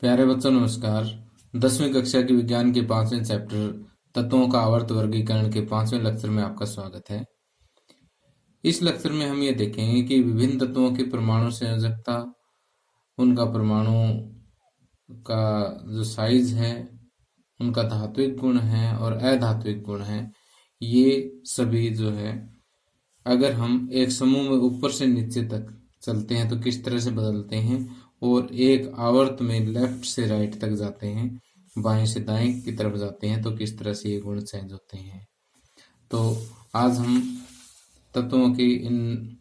प्यारे बच्चों नमस्कार। 10वीं कक्षा की विज्ञान के 5वें चैप्टर तत्वों का आवर्त वर्गीकरण के 5वें लेक्चर में आपका स्वागत है। इस लेक्चर में हम ये देखेंगे कि विभिन्न तत्वों की परमाणु संयोजकता, उनका परमाणु का जो साइज है, उनका धात्विक गुण है और अधात्विक गुण है, ये सभी जो है अगर हम एक समूह में ऊपर से नीचे तक चलते हैं तो किस तरह से बदलते हैं, और एक आवर्त में लेफ्ट से राइट तक जाते हैं, बाएं से दाएं की तरफ जाते हैं तो किस तरह से ये गुण चेंज होते हैं। तो आज हम तत्वों की इन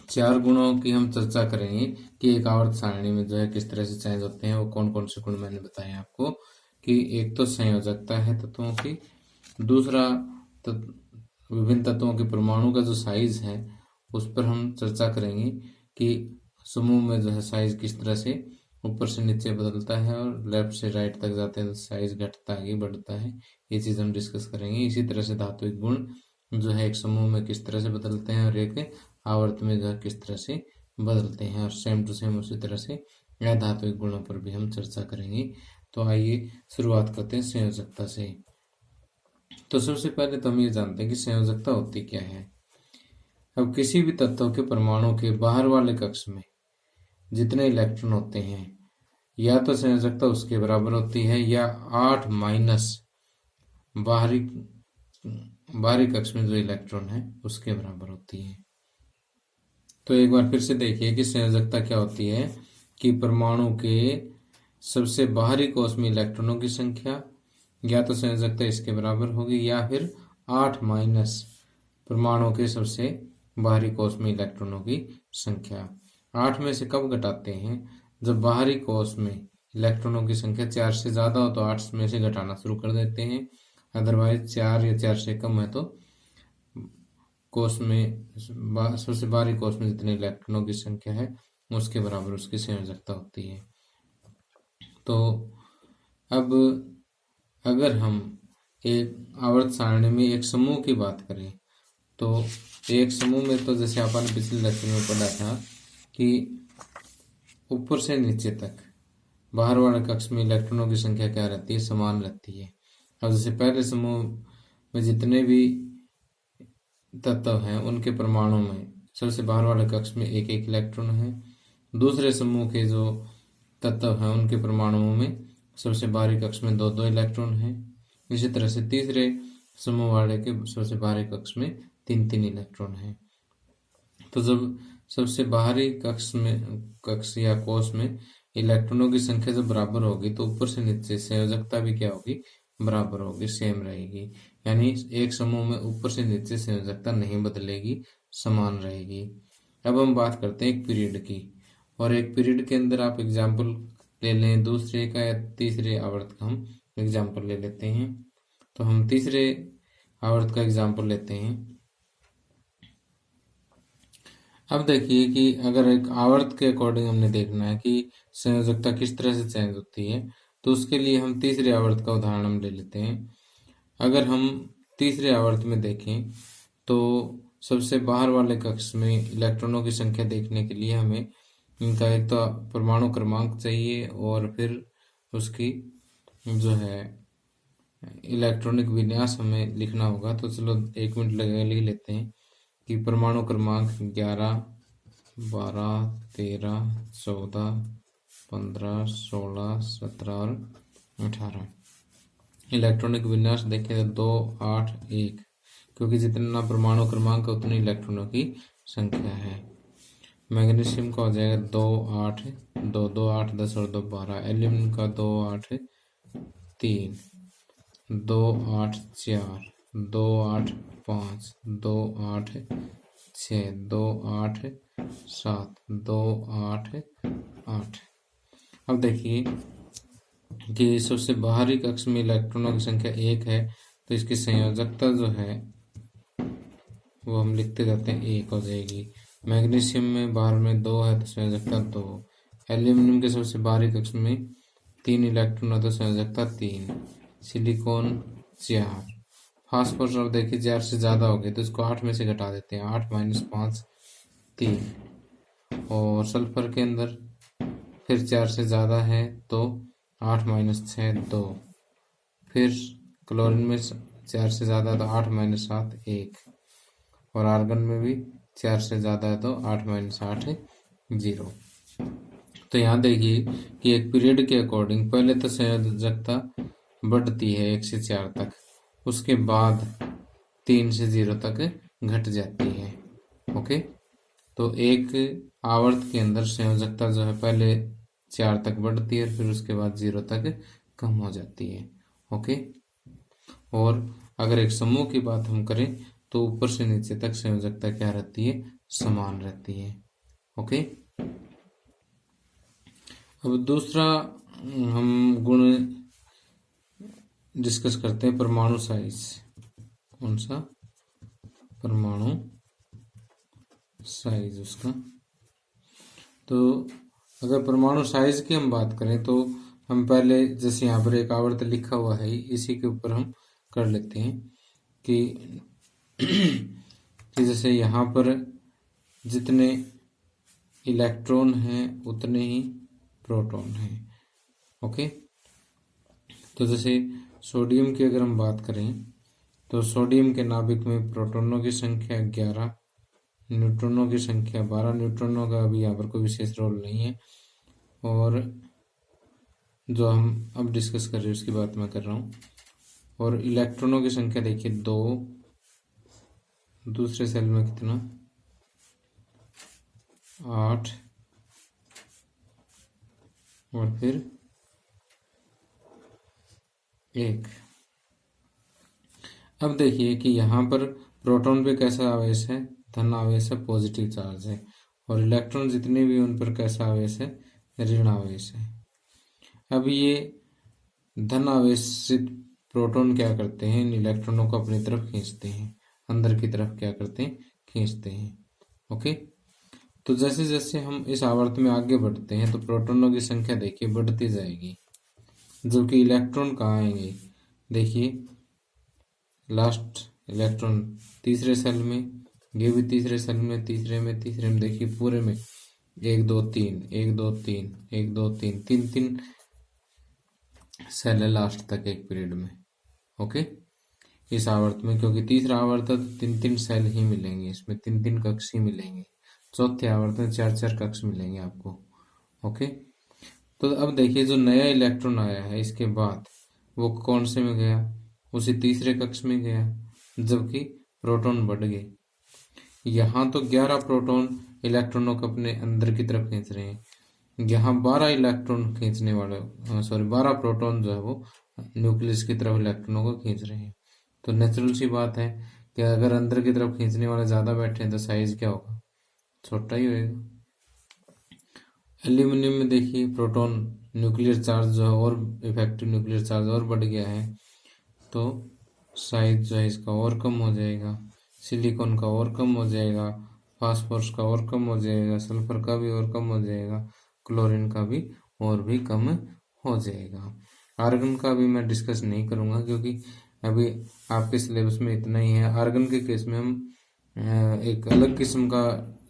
4 गुणों की हम चर्चा करेंगे कि एक आवर्त सारणी में जो है किस तरह से चेंज होते हैं। वो कौन कौन से गुण मैंने बताए आपको कि एक तो संयोजकता है तत्वों की, दूसरा विभिन्न तत्वों के परमाणु का जो साइज है उस पर हम चर्चा करेंगे कि समूह में जो है साइज किस तरह से ऊपर से नीचे बदलता है और लेफ्ट से राइट तक जाते हैं तो साइज घटता आगे बढ़ता है। ये चीज हम डिस्कस करेंगे। इसी तरह से धात्विक गुण जो है एक समूह में किस तरह से बदलते हैं और एक आवर्त में जो है किस तरह से बदलते हैं, और सेम टू सेम उसी तरह से अधात्विक गुणों पर भी हम चर्चा करेंगे। तो आइए शुरुआत करते हैं संयोजकता से। तो सबसे पहले तो हम ये जानते हैं कि संयोजकता होती क्या है। अब किसी भी तत्व के परमाणु के बाहर वाले कक्ष में जितने इलेक्ट्रॉन होते हैं, या तो संयोजकता उसके बराबर होती है या 8 माइनस बाहरी कक्ष में जो इलेक्ट्रॉन है उसके बराबर होती है। तो एक बार फिर से देखिए कि संयोजकता क्या होती है कि परमाणु के सबसे बाहरी कोष में इलेक्ट्रॉनों की संख्या या तो संयोजकता इसके बराबर होगी या फिर 8 माइनस परमाणु के सबसे बाहरी कोष में इलेक्ट्रॉनों की संख्या। 8 में से कब घटाते हैं? जब बाहरी कोष में इलेक्ट्रॉनों की संख्या 4 से ज्यादा हो तो 8 में से घटाना शुरू कर देते हैं। अदरवाइज 4 या 4 से कम है तो कोष में सबसे बाहरी कोष में जितने इलेक्ट्रॉनों की संख्या है उसके बराबर उसकी संयोजकता होती है। तो अब अगर हम एक आवर्त सारणी में एक समूह की बात करें तो एक समूह में तो जैसे अपन पिछले लेक्चर में पढ़ा था कि ऊपर से नीचे तक बाहर वाले कक्ष में इलेक्ट्रॉनों की संख्या क्या रहती है? समान रहती है। अब जैसे पहले समूह में जितने भी तत्व हैं उनके परमाणु में सबसे बाहर वाले कक्ष में एक एक इलेक्ट्रॉन है। दूसरे समूह के जो तत्व हैं उनके परमाणुओं में सबसे बाहरी कक्ष में दो दो इलेक्ट्रॉन है। इसी तरह से तीसरे समूह वाले के सबसे बाहरी कक्ष में तीन तीन इलेक्ट्रॉन है। तो जब सबसे बाहरी कक्ष या कोष में इलेक्ट्रॉनों की संख्या जब बराबर होगी तो ऊपर से नीचे संयोजकता भी क्या होगी? बराबर होगी, सेम रहेगी। यानी एक समूह में ऊपर से नीचे संयोजकता नहीं बदलेगी, समान रहेगी। अब हम बात करते हैं एक पीरियड की, और एक पीरियड के अंदर आप एग्जाम्पल ले लें दूसरे का या तीसरे आवर्त का हम एग्जाम्पल ले लेते हैं। तो हम तीसरे आवर्त का एग्जाम्पल लेते हैं। अब देखिए कि अगर एक आवर्त के अकॉर्डिंग हमने देखना है कि संयोजकता किस तरह से चेंज होती है तो उसके लिए हम तीसरे आवर्त का उदाहरण हम ले लेते हैं। अगर हम तीसरे आवर्त में देखें तो सबसे बाहर वाले कक्ष में इलेक्ट्रॉनों की संख्या देखने के लिए हमें इनका एक तो परमाणु क्रमांक चाहिए और फिर उसकी जो है इलेक्ट्रॉनिक विन्यास हमें लिखना होगा। तो चलो 1 मिनट लगे लिख लेते हैं कि परमाणु क्रमांक 11, 12, 13, 14, 15, 16, 17 और 18। इलेक्ट्रॉनिक विन्यास देखें तो 2, 8, 1, क्योंकि जितना परमाणु क्रमांक है उतनी इलेक्ट्रॉनों की संख्या है। मैग्नीशियम का हो जाएगा 2, 8, 2, 2, 8, 10 और 2, 12। एल्यूमिनियम का 2, 8, 3, 2, 8, 4, 2, 8, 5, 2, 8, 6, 2, 8, 7, 2, 8, 8। अब देखिए कि सबसे बाहरी कक्ष में इलेक्ट्रॉनों की संख्या 1 है तो इसकी संयोजकता जो है वो हम लिखते जाते हैं 1 हो जाएगी। मैग्नीशियम में बाहर में 2 है तो संयोजकता 2। एल्यूमिनियम के सबसे बाहरी कक्ष में 3 इलेक्ट्रॉन है तो संयोजकता 3। सिलिकॉन 4। फास्फोरस और देखिए 4 से ज्यादा हो गए तो इसको 8 में से घटा देते हैं। 8 - 5 3। और सल्फर के अंदर फिर 4 से ज़्यादा है तो 8 माइनस 6 2, फिर क्लोरीन में 4 से ज़्यादा है तो 8 माइनस 7 1, और आर्गन में भी 4 से ज़्यादा है तो 8 माइनस 8 0। तो यहाँ देखिए कि एक पीरियड के अकॉर्डिंग पहले तो संयोजकता बढ़ती है 1 से 4 तक, उसके बाद 3 से 0 तक घट जाती है। ओके, तो एक आवर्त के अंदर संयोजकता जो है पहले 4 तक बढ़ती है, फिर उसके बाद 0 तक कम हो जाती है। ओके, और अगर एक समूह की बात हम करें तो ऊपर से नीचे तक संयोजकता क्या रहती है, समान रहती है। ओके, अब दूसरा हम गुण डिस्कस करते हैं, परमाणु साइज। कौन सा? परमाणु साइज उसका। तो अगर परमाणु साइज की हम बात करें तो हम पहले, जैसे यहाँ पर एक आवर्त लिखा हुआ है, इसी के ऊपर हम कर लेते हैं कि जैसे यहाँ पर जितने इलेक्ट्रॉन हैं उतने ही प्रोटॉन हैं। ओके, तो जैसे सोडियम की अगर हम बात करें तो सोडियम के नाभिक में प्रोटॉनों की संख्या 11, न्यूट्रॉनों की संख्या 12। न्यूट्रॉनों का अभी यहाँ पर कोई विशेष रोल नहीं है, और जो हम अब डिस्कस कर रहे हैं उसकी बात मैं कर रहा हूँ। और इलेक्ट्रॉनों की संख्या देखिए 2, दूसरे सेल में कितना 8, और फिर 1। अब देखिए कि यहाँ पर प्रोटॉन पे कैसा आवेश है, धन आवेश है, पॉजिटिव चार्ज है, और इलेक्ट्रॉन जितने भी उन पर कैसा आवेश है, ऋण आवेश है। अब ये धन आवेशित प्रोटॉन क्या करते हैं, इन इलेक्ट्रॉनों को अपनी तरफ खींचते हैं, अंदर की तरफ क्या करते हैं, खींचते हैं। ओके, तो जैसे जैसे हम इस आवर्त में आगे बढ़ते हैं तो प्रोटॉनों की संख्या देखिए बढ़ती जाएगी, जबकि इलेक्ट्रॉन कहाँ आएंगे, देखिए लास्ट इलेक्ट्रॉन तीसरे सेल में, ये भी तीसरे सेल में, तीसरे में, देखिए पूरे में 1 2 3 1 2 3 1 2 3 3 3 सेल है लास्ट तक एक पीरियड में। ओके, इस आवर्त में, क्योंकि तीसरा आवर्त है तो 3 3 सेल ही मिलेंगे, इसमें 3 3 कक्ष ही मिलेंगे। चौथे आवर्त में 4 4 कक्ष मिलेंगे आपको। ओके, तो अब देखिए जो नया इलेक्ट्रॉन आया है इसके बाद वो कौन से में गया, उसी तीसरे कक्ष में गया, जबकि प्रोटॉन बढ़ गए। यहाँ तो 11 प्रोटॉन इलेक्ट्रॉनों को अपने अंदर की तरफ खींच रहे हैं, यहाँ 12 इलेक्ट्रॉन खींचने वाले, 12 प्रोटॉन जो है वो न्यूक्लियस की तरफ इलेक्ट्रॉनों को खींच रहे हैं। तो नेचुरल सी बात है कि अगर अंदर की तरफ खींचने वाले ज़्यादा बैठे हैं तो साइज क्या होगा, छोटा ही होएगा। एल्यूमिनियम में देखिए प्रोटॉन न्यूक्लियर चार्ज जो है और इफेक्टिव न्यूक्लियर चार्ज और बढ़ गया है, तो साइज जो है इसका और कम हो जाएगा, सिलिकॉन का और कम हो जाएगा, फास्फोरस का और कम हो जाएगा, सल्फर का भी और कम हो जाएगा, क्लोरीन का भी और भी कम हो जाएगा। आर्गन का भी मैं डिस्कस नहीं करूँगा क्योंकि अभी आपके सिलेबस में इतना ही है। आर्गन के केस में हम एक अलग किस्म का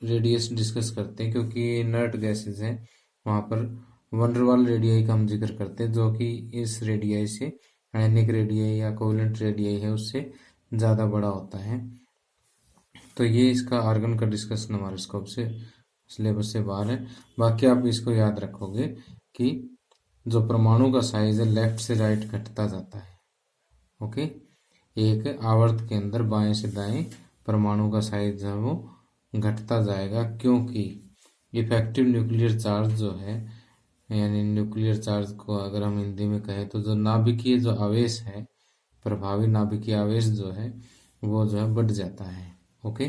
रेडियस डिस्कस करते हैं, क्योंकि ये इनर्ट गैसेज हैं, वहाँ पर वंडरवाल रेडियाई का हम जिक्र करते हैं, जो कि इस रेडियाई से, आयनिक रेडियाई या कोवेलेंट रेडियाई है, उससे ज़्यादा बड़ा होता है। तो ये इसका आर्गन का डिस्कशन हमारे स्कोप से, सिलेबस से बाहर है। बाकी आप इसको याद रखोगे कि जो परमाणु का साइज है लेफ्ट से राइट घटता जाता है। ओके, एक आवर्त के अंदर बाएं से दाएं परमाणु का साइज जो है वो घटता जाएगा, क्योंकि इफेक्टिव न्यूक्लियर चार्ज जो है, यानी न्यूक्लियर चार्ज को अगर हम हिंदी में कहें तो जो नाभिकीय जो आवेश है, प्रभावी नाभिकीय आवेश जो है वो जो है बढ़ जाता है। ओके,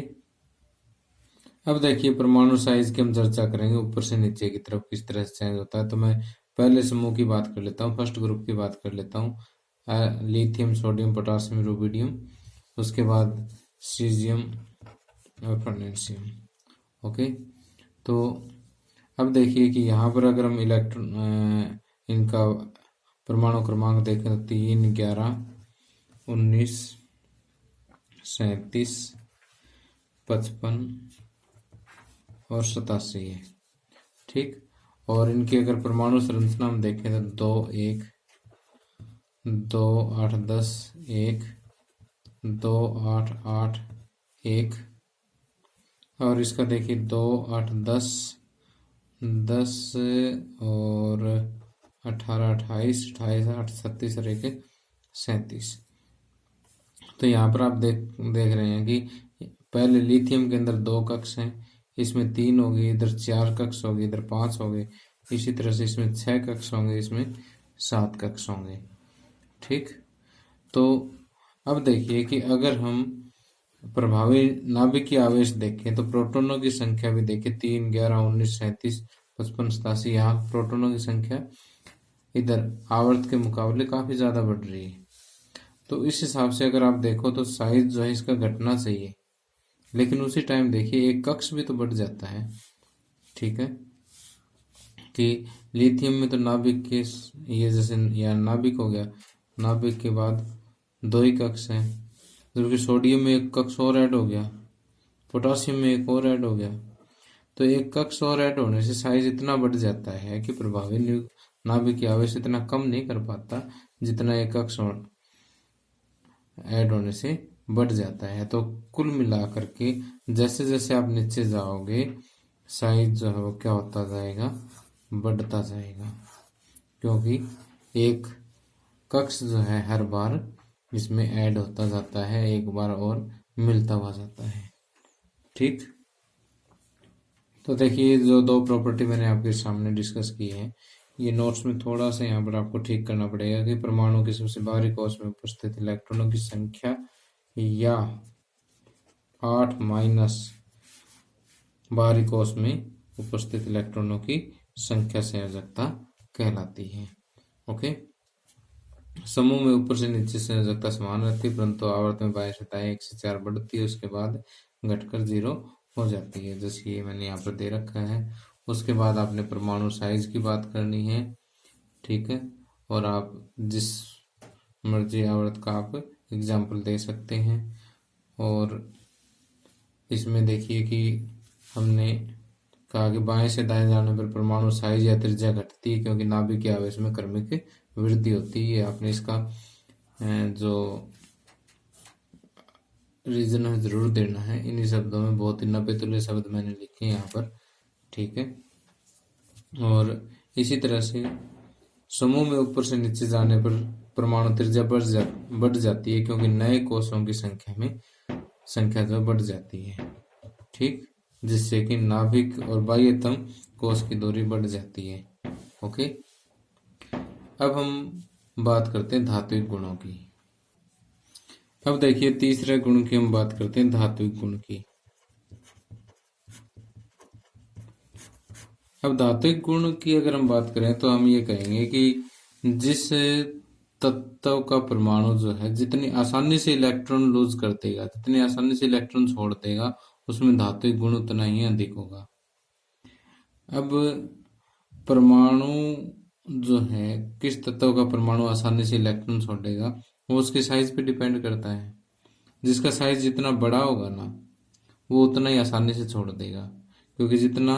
अब देखिए परमाणु साइज की हम चर्चा करेंगे ऊपर से नीचे की तरफ किस तरह से चेंज होता है। तो मैं पहले समूह की बात कर लेता हूँ, फर्स्ट ग्रुप की बात कर लेता हूँ, लिथियम, सोडियम, पोटासियम, रुबिडियम, उसके बाद सीजियम और फ्रांसियम। ओके, तो अब देखिए कि यहाँ पर अगर हम इलेक्ट्रॉन इनका परमाणु क्रमांक देखें तो 3 11 19 37 55 और 87 है। ठीक, और इनकी अगर परमाणु संरचना हम देखें तो 2 1 2 8 10 1 2 8 8 1, और इसका देखिए 2 8 10 10 और 18 28 28 8 37 और 1 37। तो यहाँ पर आप देख रहे हैं कि पहले लिथियम के अंदर 2 कक्ष हैं, इसमें 3 हो गए, इधर 4 कक्ष हो गए, इधर 5 हो गए। इसी तरह से इसमें 6 कक्ष होंगे, इसमें 7 कक्ष होंगे। ठीक, तो अब देखिए कि अगर हम प्रभावी नाभिकीय आवेश देखें तो प्रोटॉनों की संख्या भी देखें, 3 11 19 37 55 87। यहाँ प्रोटॉनों की संख्या इधर आवर्त के मुकाबले काफी ज्यादा बढ़ रही है। तो इस हिसाब से अगर आप देखो तो साइज जो है इसका घटना चाहिए, लेकिन उसी टाइम देखिए एक कक्ष भी तो बढ़ जाता है। ठीक है, कि लिथियम में तो नाभिक के ये जैसे या नाभिक हो गया, नाभिक के बाद 2 ही कक्ष हैं, जबकि सोडियम में एक कक्ष और ऐड हो गया, पोटासियम में एक और ऐड हो गया। तो एक कक्ष और ऐड होने से साइज इतना बढ़ जाता है कि प्रभावी नाभिकीय आवेश इतना कम नहीं कर पाता जितना एक कक्ष ऐड होने से बढ़ जाता है। तो कुल मिलाकर के जैसे जैसे आप नीचे जाओगे साइज जो है वो क्या होता जाएगा, बढ़ता जाएगा, क्योंकि एक कक्ष जो है हर बार इसमें ऐड होता जाता है, एक बार और मिलता हुआ जाता है। ठीक, तो देखिए जो 2 प्रॉपर्टी मैंने आपके सामने डिस्कस की है, ये नोट्स में थोड़ा सा यहाँ पर आपको ठीक करना पड़ेगा कि परमाणु के सबसे बाहरी कोश में उपस्थित इलेक्ट्रॉनों की संख्या या 8 माइनस बाहरी कोश में उपस्थित इलेक्ट्रॉनों की संख्या संयोजकता कहलाती है। ओके, समूह में ऊपर से नीचे संयोजकता समान रहती है, परंतु आवर्त में बाएं से दाएं 1 से 4 बढ़ती है, उसके बाद घटकर 0 हो जाती है, जैसे ये मैंने यहाँ पर दे रखा है। उसके बाद आपने परमाणु साइज की बात करनी है। ठीक है, और आप जिस मर्जी आवर्त का आप एग्जाम्पल दे सकते हैं। और इसमें देखिए कि हमने कहा कि बाएं से दाएं जाने पर परमाणु साइज या त्रिज्या घटती है, क्योंकि नाभिकीय आवेश में क्रमिक वृद्धि होती है। आपने इसका जो रीजन है जरूर देना है। इन्हीं शब्दों में बहुत ही नपेतुले शब्द मैंने लिखे हैं यहाँ पर। ठीक है, और इसी तरह से समूह में ऊपर से नीचे जाने पर परमाणु त्रिज्या बढ़ जाती है, क्योंकि नए कोषों की संख्या जो बढ़ जाती है। ठीक, जिससे कि नाभिक और बाह्यतम कोष की दूरी बढ़ जाती है। ओके, अब हम बात करते हैं धात्विक गुणों की। अब देखिए तीसरे गुण की हम बात करते हैं, धात्विक गुण की। अब धात्विक गुण की अगर हम बात करें तो हम ये कहेंगे कि जिस तत्व का परमाणु जो है जितनी आसानी से इलेक्ट्रॉन लूज कर देगा, जितनी आसानी से इलेक्ट्रॉन छोड़ देगा, उसमें धात्विक गुण उतना ही अधिक होगा। अब परमाणु जो है किस तत्व का परमाणु आसानी से इलेक्ट्रॉन छोड़ेगा, वो उसके साइज पे डिपेंड करता है। जिसका साइज जितना बड़ा होगा ना, वो उतना ही आसानी से छोड़ देगा, क्योंकि जितना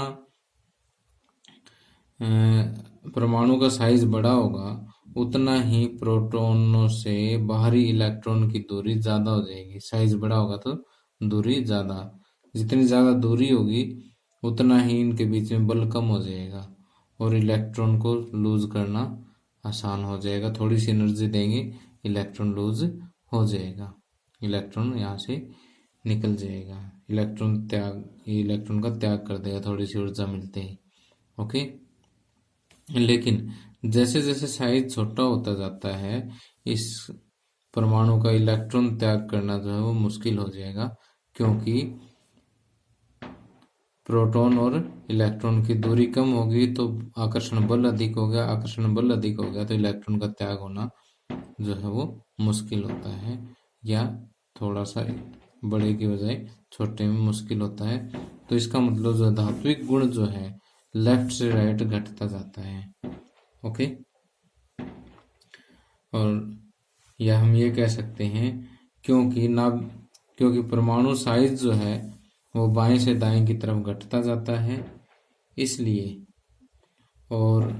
परमाणु का साइज बड़ा होगा उतना ही प्रोटॉनों से बाहरी इलेक्ट्रॉन की दूरी ज्यादा हो जाएगी। साइज बड़ा होगा तो दूरी ज्यादा, जितनी ज्यादा दूरी होगी उतना ही इनके बीच में बल कम हो जाएगा और इलेक्ट्रॉन को लूज करना आसान हो जाएगा। थोड़ी सी एनर्जी देंगे, इलेक्ट्रॉन लूज हो जाएगा, इलेक्ट्रॉन यहाँ से निकल जाएगा, इलेक्ट्रॉन का त्याग कर देगा थोड़ी सी ऊर्जा मिलते ही। ओके, लेकिन जैसे जैसे साइज छोटा होता जाता है, इस परमाणु का इलेक्ट्रॉन त्याग करना जो है वो मुश्किल हो जाएगा, क्योंकि प्रोटॉन और इलेक्ट्रॉन की दूरी कम होगी तो आकर्षण बल अधिक हो गया, आकर्षण बल अधिक हो गया तो इलेक्ट्रॉन का त्याग होना जो है वो मुश्किल होता है, या थोड़ा सा बड़े की बजाय छोटे में मुश्किल होता है। तो इसका मतलब जो धात्विक गुण जो है लेफ्ट से राइट घटता जाता है। ओके, और या हम ये कह सकते हैं क्योंकि परमाणु साइज जो है वो बाएं से दाएं की तरफ घटता जाता है, इसलिए और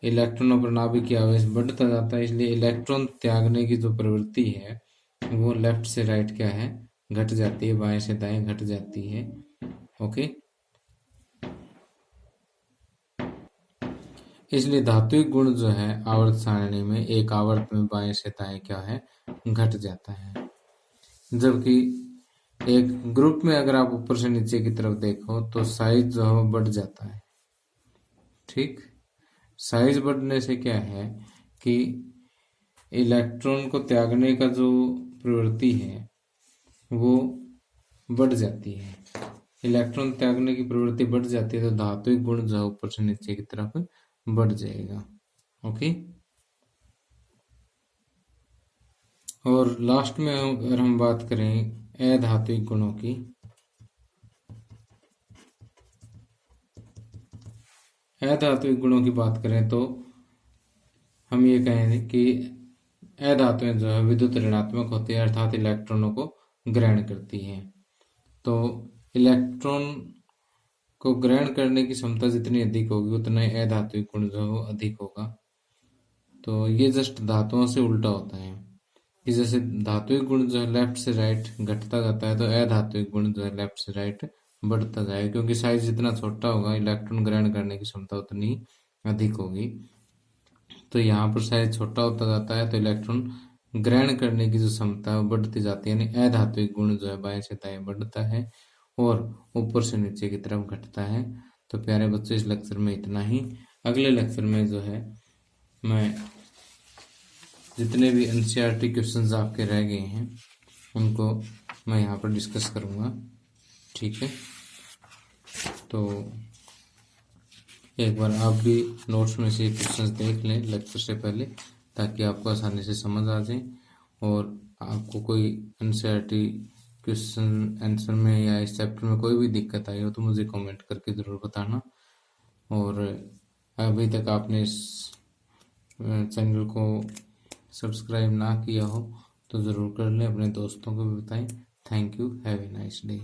इलेक्ट्रॉनों पर नाभिकीय आवेश बढ़ता जाता है, इसलिए इलेक्ट्रॉन त्यागने की जो प्रवृत्ति है वो लेफ्ट से राइट क्या है, घट जाती है, बाएं से दाएं घट जाती है। ओके, इसलिए धात्विक गुण जो है आवर्त सारणी में एक आवर्त में बाएं से दाएं क्या है, घट जाता है। जबकि एक ग्रुप में अगर आप ऊपर से नीचे की तरफ देखो तो साइज जो है वो बढ़ जाता है। ठीक, साइज बढ़ने से क्या है कि इलेक्ट्रॉन को त्यागने का जो प्रवृत्ति है वो बढ़ जाती है। इलेक्ट्रॉन त्यागने की प्रवृत्ति बढ़ जाती है तो धात्विक गुण जो है ऊपर से नीचे की तरफ बढ़ जाएगा। ओके, और लास्ट में अगर हम बात करें अधात्विक गुणों की, अधात्विक गुणों की बात करें तो हम ये कहें कि अधातुएं जो है विद्युत ऋणात्मक होती है, अर्थात इलेक्ट्रॉनों को ग्रहण करती हैं। तो इलेक्ट्रॉन को ग्रहण करने की क्षमता जितनी अधिक होगी उतना ही अधात्विक गुण जो है वो अधिक होगा। तो ये जस्ट धातुओं से उल्टा होता है कि जैसे धात्विक गुण जो है लेफ्ट से राइट घटता जाता है तो अधात्विक गुण जो है लेफ्ट से राइट बढ़ता जाएगा, क्योंकि साइज जितना छोटा होगा इलेक्ट्रॉन ग्रहण करने की क्षमता उतनी अधिक होगी। तो यहाँ पर साइज छोटा होता जाता है तो इलेक्ट्रॉन ग्रहण करने की जो क्षमता है बढ़ती जाती है, यानी अधात्विक गुण जो है बाएं से दाएं बढ़ता है और ऊपर से नीचे की तरफ घटता है। तो प्यारे बच्चों, इस लेक्चर में इतना ही। अगले लेक्चर में जो है मैं जितने भी एनसीईआरटी क्वेश्चंस आपके रह गए हैं उनको मैं यहाँ पर डिस्कस करूँगा। ठीक है, तो एक बार आप भी नोट्स में से क्वेश्चंस देख लें लेक्चर से पहले, ताकि आपको आसानी से समझ आ जाए। और आपको कोई एनसीईआरटी क्वेश्चन आंसर में या इस चैप्टर में कोई भी दिक्कत आई हो तो मुझे कमेंट करके ज़रूर बताना। और अभी तक आपने इस चैनल को सब्सक्राइब ना किया हो तो ज़रूर कर लें, अपने दोस्तों को भी बताएं। Thank you, have a nice day.